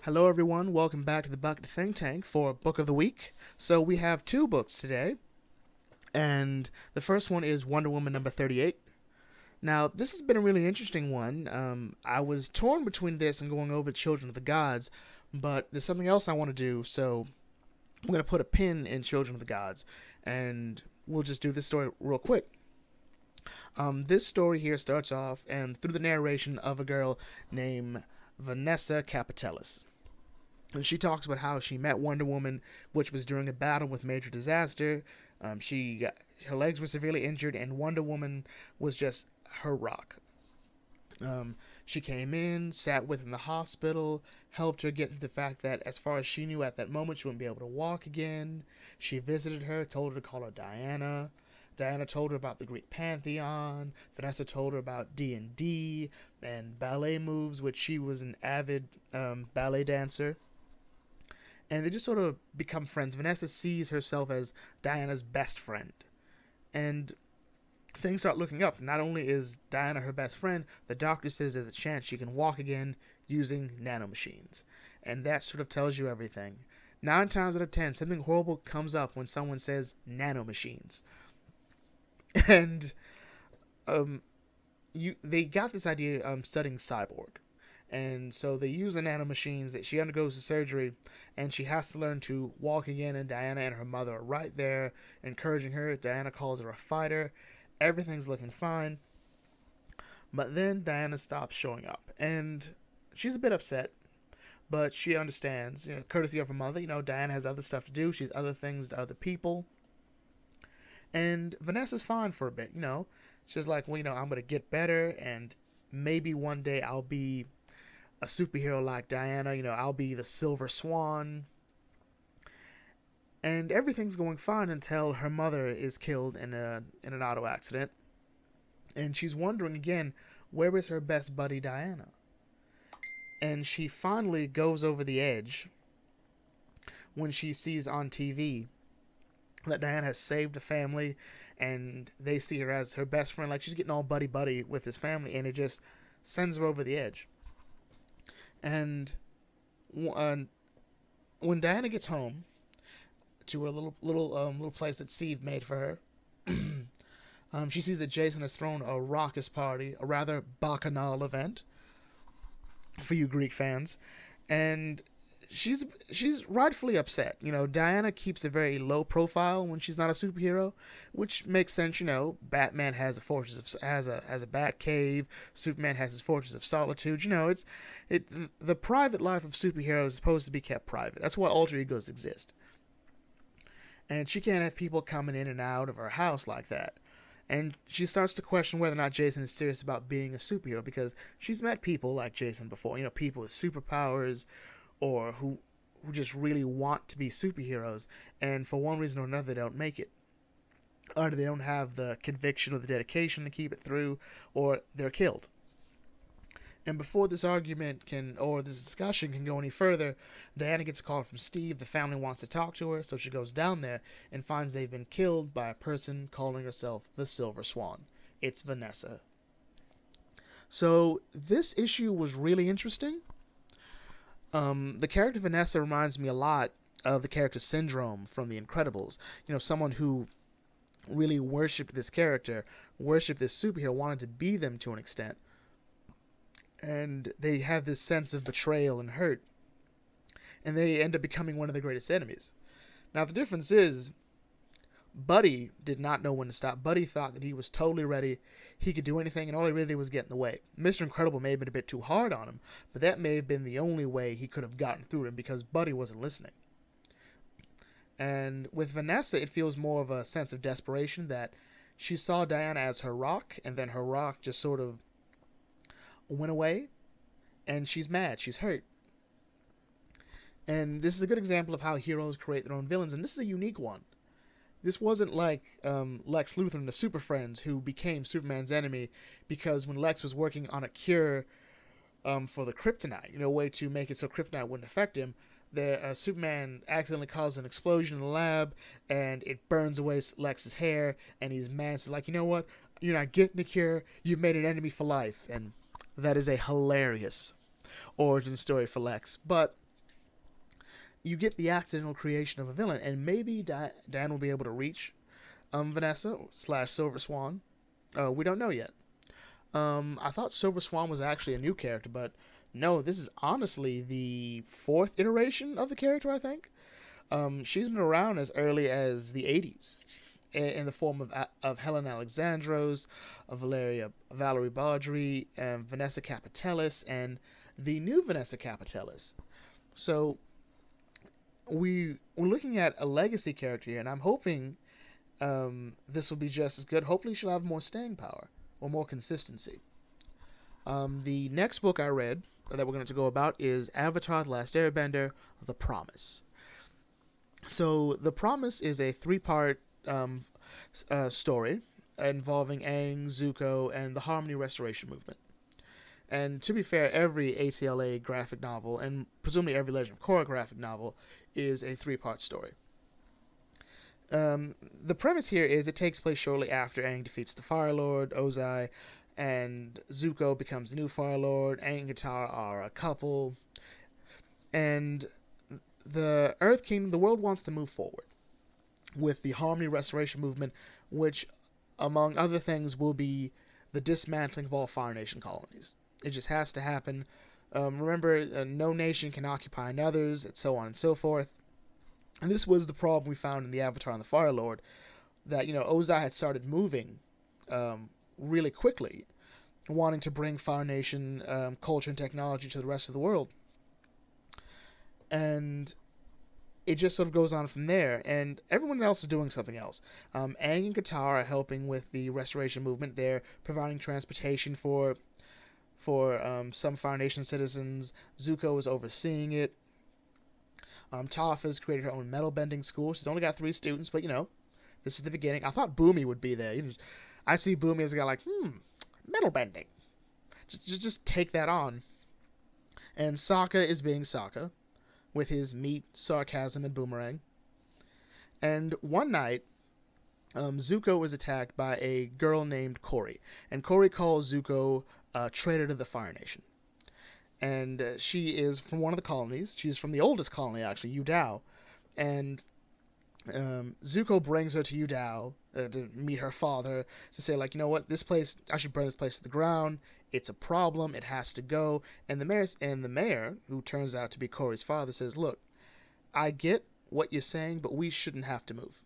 Hello, everyone. Welcome back to the Bucket Think Tank for Book of the Week. So, we have two books today, and the first one is Wonder Woman number 38. Now, this has been a really interesting one. I was torn between this and going over Children of the Gods, but there's something else I want to do, so I'm going to put a pin in Children of the Gods, and we'll just do this story real quick. This story here starts off and through the narration of a girl named Vanessa Capitelis. And she talks about how she met Wonder Woman, which was during a battle with major disaster. Her legs were severely injured, and Wonder Woman was just her rock. She came in, sat with her in the hospital, helped her get through the fact that, as far as she knew at that moment, she wouldn't be able to walk again. She visited her, told her to call her Diana. Diana told her about the Greek pantheon. Vanessa told her about D&D and ballet moves, which she was an avid ballet dancer. And they just sort of become friends. Vanessa sees herself as Diana's best friend. And things start looking up. Not only is Diana her best friend, the doctor says there's a chance she can walk again using nanomachines. And that sort of tells you everything. 9 times out of 10, something horrible comes up when someone says nanomachines. And they got this idea studying Cyborg. And so they use the nanomachines. That she undergoes the surgery, and she has to learn to walk again. And Diana and her mother are right there, encouraging her. Diana calls her a fighter. Everything's looking fine. But then Diana stops showing up, and she's a bit upset. But she understands, courtesy of her mother. Diana has other stuff to do. She has other things to other people. And Vanessa's fine for a bit. She's like, well, I'm gonna get better, and maybe one day I'll be a superhero like Diana, I'll be the Silver Swan. And everything's going fine until her mother is killed in an auto accident. And she's wondering again, where is her best buddy Diana? And she finally goes over the edge when she sees on TV that Diana has saved a family, and they see her as her best friend, like she's getting all buddy-buddy with his family, and it just sends her over the edge. And when Diana gets home to her little place that Steve made for her, she sees that Jason has thrown a raucous party, a rather bacchanal event for you Greek fans, and she's rightfully upset. Diana keeps a very low profile when she's not a superhero, which makes sense. Batman has a bat cave. Superman has his fortress of solitude. The private life of superheroes is supposed to be kept private. That's why alter egos exist. And she can't have people coming in and out of her house like that. And she starts to question whether or not Jason is serious about being a superhero, because she's met people like Jason before. People with superpowers, or who just really want to be superheroes, and for one reason or another they don't make it. Either they don't have the conviction or the dedication to keep it through, or they're killed. And before this discussion can go any further, Diana gets a call from Steve. The family wants to talk to her, so she goes down there and finds they've been killed by a person calling herself the Silver Swan. It's Vanessa. So this issue was really interesting. The character Vanessa reminds me a lot of the character Syndrome from The Incredibles. Someone who really worshipped this character, worshipped this superhero, wanted to be them to an extent. And they have this sense of betrayal and hurt. And they end up becoming one of the greatest enemies. Now, the difference is, Buddy did not know when to stop. Buddy thought that he was totally ready. He could do anything, and all he really did was get in the way. Mr. Incredible may have been a bit too hard on him, but that may have been the only way he could have gotten through him, because Buddy wasn't listening. And with Vanessa, it feels more of a sense of desperation, that she saw Diana as her rock, and then her rock just sort of went away, and she's mad, she's hurt. And this is a good example of how heroes create their own villains, and this is a unique one. This wasn't like Lex Luthor and the Super Friends, who became Superman's enemy because when Lex was working on a cure for the kryptonite, a way to make it so kryptonite wouldn't affect him, Superman accidentally caused an explosion in the lab, and it burns away Lex's hair, and he's mad. He's like, you know what? You're not getting a cure. You've made an enemy for life. And that is a hilarious origin story for Lex. But you get the accidental creation of a villain, and maybe Dan will be able to reach Vanessa slash Silver Swan. We don't know yet. I thought Silver Swan was actually a new character, but no, this is honestly the fourth iteration of the character, I think. She's been around as early as the 80s in the form of Helen Alexandros, of Valerie Baudry, and Vanessa Capitelis, and the new Vanessa Capitelis. So we're looking at a legacy character here, and I'm hoping this will be just as good. Hopefully she'll have more staying power or more consistency. The next book I read that we're going to go about is Avatar: The Last Airbender: The Promise. So The Promise is a three-part story involving Aang, Zuko, and the Harmony Restoration Movement. And to be fair, every ATLA graphic novel, and presumably every Legend of Korra graphic novel, is a three-part story. The premise here is it takes place shortly after Aang defeats the Fire Lord, Ozai, and Zuko becomes the new Fire Lord. Aang and Katara are a couple, and the Earth Kingdom, the world wants to move forward with the Harmony Restoration Movement, which, among other things, will be the dismantling of all Fire Nation colonies. It just has to happen. Remember, no nation can occupy another's, and so on and so forth. And this was the problem we found in the Avatar and the Fire Lord, that, Ozai had started moving really quickly, wanting to bring Fire Nation culture and technology to the rest of the world. And it just sort of goes on from there, and everyone else is doing something else. Aang and Katara are helping with the restoration movement. They're providing transportation for some Fire Nation citizens. Zuko is overseeing it. Toph has created her own metal bending school. She's only got 3 students, but this is the beginning. I thought Boomy would be there. I see Boomy as a guy like, metal bending. Just take that on. And Sokka is being Sokka, with his meat, sarcasm, and boomerang. And one night, Zuko is attacked by a girl named Kori. And Kori calls Zuko a traitor to the Fire Nation. And she is from one of the colonies. She's from the oldest colony, actually, Yudao. And Zuko brings her to Yudao to meet her father, to say, like, this place, I should burn this place to the ground. It's a problem. It has to go. And the mayor, who turns out to be Kori's father, says, look, I get what you're saying, but we shouldn't have to move.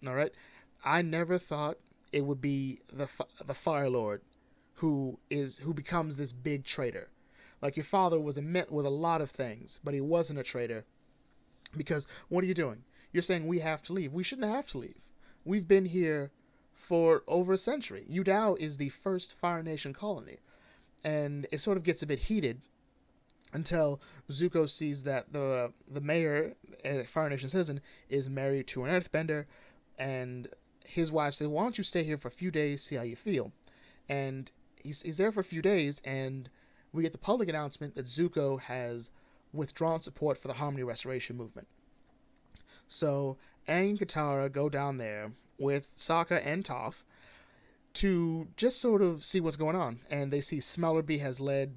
All right? I never thought it would be the Fire Lord who becomes this big traitor. Like, your father was a lot of things, but he wasn't a traitor. Because what are you doing? You're saying we have to leave. We shouldn't have to leave. We've been here for over a century. Yudao is the first Fire Nation colony. And it sort of gets a bit heated until Zuko sees that the mayor, a Fire Nation citizen, is married to an Earthbender. And his wife says, why don't you stay here for a few days, see how you feel? And he's there for a few days, and we get the public announcement that Zuko has withdrawn support for the Harmony Restoration Movement. So Aang and Katara go down there with Sokka and Toph to just sort of see what's going on. And they see Smellerby has led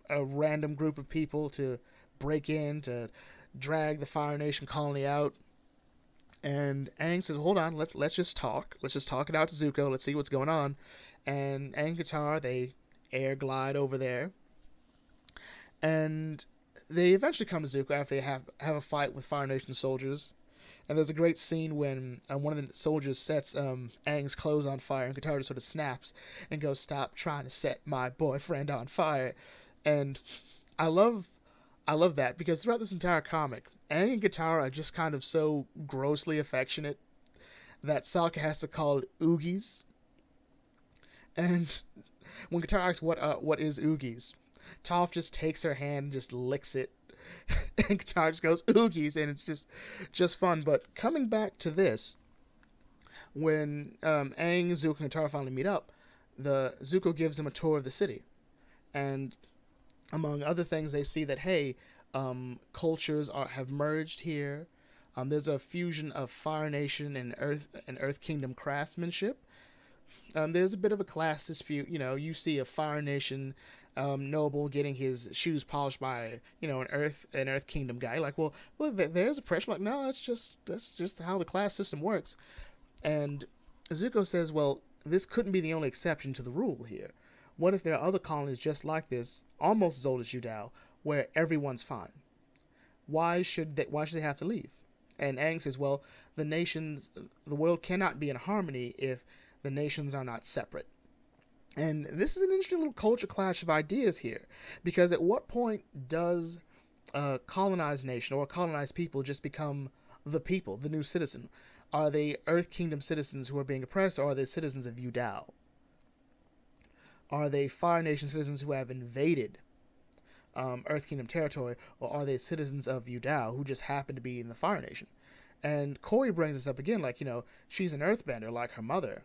a random group of people to break in, to drag the Fire Nation colony out. And Aang says, hold on, let's just talk. Let's just talk it out to Zuko. Let's see what's going on. And Aang and Katara, they air glide over there. And they eventually come to Zuko after they have a fight with Fire Nation soldiers. And there's a great scene when one of the soldiers sets Aang's clothes on fire, and Katara sort of snaps and goes, stop trying to set my boyfriend on fire. And I love that, because throughout this entire comic, Aang and Katara are just kind of so grossly affectionate that Sokka has to call it oogies. And when Katara asks what is oogies, Toph just takes her hand and just licks it. And Katara just goes, oogies, and it's just fun. But coming back to this, when Aang, Zuko, and Katara finally meet up, Zuko gives them a tour of the city. And among other things, they see that, hey, cultures have merged here. There's a fusion of Fire Nation and Earth Kingdom craftsmanship. There's a bit of a class dispute. You see a Fire Nation noble getting his shoes polished by an Earth Kingdom guy. Like, well, there's oppression. Like, no, that's just how the class system works. And Zuko says, well, this couldn't be the only exception to the rule here. What if there are other colonies just like this, almost as old as Yudao, where everyone's fine? Why should they have to leave? And Aang says, well, the world cannot be in harmony if the nations are not separate. And this is an interesting little culture clash of ideas here, because at what point does a colonized nation or a colonized people just become the people, the new citizen? Are they Earth Kingdom citizens who are being oppressed, or are they citizens of Yudao? Are they Fire Nation citizens who have invaded Earth Kingdom territory, or are they citizens of Yudao who just happen to be in the Fire Nation? And Corey brings this up again, like, she's an Earthbender like her mother,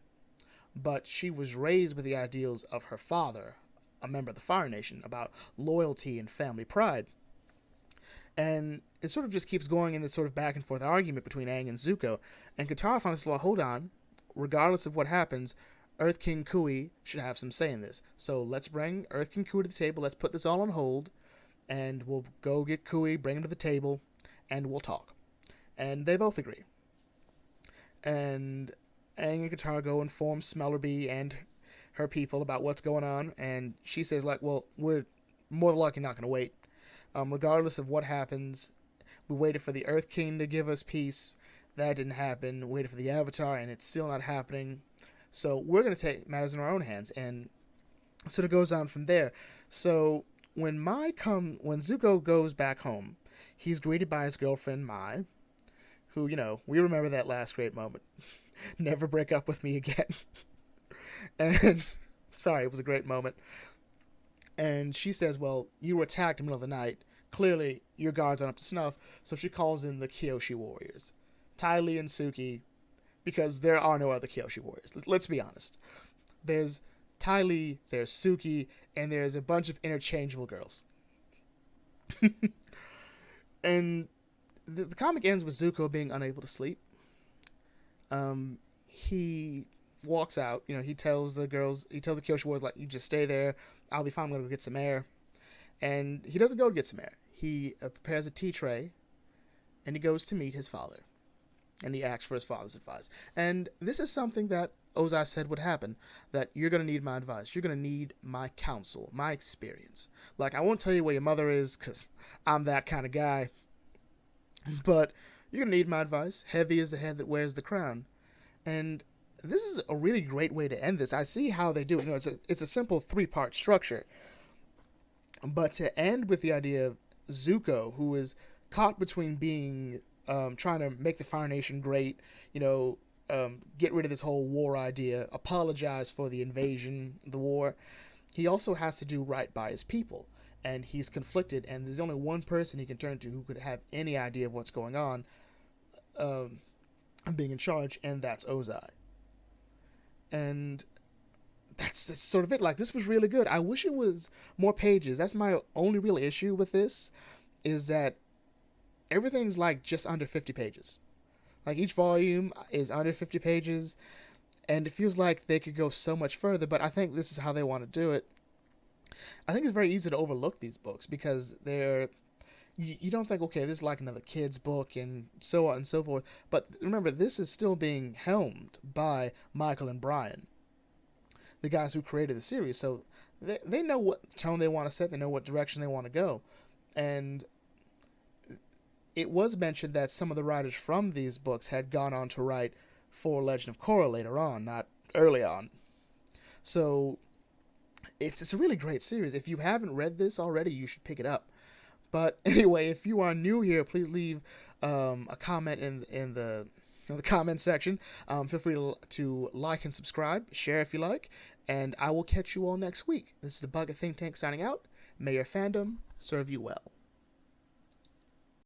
but she was raised with the ideals of her father, a member of the Fire Nation, about loyalty and family pride. And it sort of just keeps going in this sort of back and forth argument between Aang and Zuko. And Katara finally says, well, hold on. Regardless of what happens, Earth King Kui should have some say in this. So let's bring Earth King Kui to the table. Let's put this all on hold. And we'll go get Kui, bring him to the table, and we'll talk. And they both agree. And Aang and Katara go inform Smellerbee and her people about what's going on. And she says, like, well, we're more than likely not going to wait. Regardless of what happens, we waited for the Earth King to give us peace. That didn't happen. We waited for the Avatar, and it's still not happening. So we're going to take matters in our own hands. And so it goes on from there. So when Zuko goes back home, he's greeted by his girlfriend, Mai, who, we remember that last great moment. Never break up with me again. And, sorry, it was a great moment. And she says, well, you were attacked in the middle of the night. Clearly, your guards aren't up to snuff. So she calls in the Kyoshi warriors. Ty Lee and Suki, because there are no other Kyoshi warriors. Let's be honest. There's Ty Lee, there's Suki, and there's a bunch of interchangeable girls. And the comic ends with Zuko being unable to sleep. He walks out. He tells the Kyoshi warriors, like, you just stay there. I'll be fine. I'm going to go get some air. And he doesn't go to get some air. He prepares a tea tray, and he goes to meet his father. And he asks for his father's advice. And this is something that Ozai said would happen, that you're going to need my advice. You're going to need my counsel, my experience. Like, I won't tell you where your mother is, because I'm that kind of guy. But you're going to need my advice. Heavy is the head that wears the crown. And this is a really great way to end this. I see how they do it. It's a simple 3-part structure. But to end with the idea of Zuko, who is caught between being trying to make the Fire Nation great, get rid of this whole war idea, apologize for the invasion, the war. He also has to do right by his people. And he's conflicted, and there's only one person he can turn to who could have any idea of what's going on, being in charge, and that's Ozai. And that's sort of it. Like, this was really good. I wish it was more pages. That's my only real issue with this, is that everything's like just under 50 pages. Like, each volume is under 50 pages, and it feels like they could go so much further, but I think this is how they want to do it. I think it's very easy to overlook these books because you don't think, okay, this is like another kid's book and so on and so forth. But remember, this is still being helmed by Michael and Brian, the guys who created the series. So they know what tone they want to set. They know what direction they want to go. And it was mentioned that some of the writers from these books had gone on to write for Legend of Korra later on, not early on. So it's a really great series. If you haven't read this already, you should pick it up. But anyway, if you are new here, please leave a comment in the comment section. Feel free to like and subscribe, share if you like, and I will catch you all next week. This is the Bucket Think Tank signing out. May your fandom serve you well.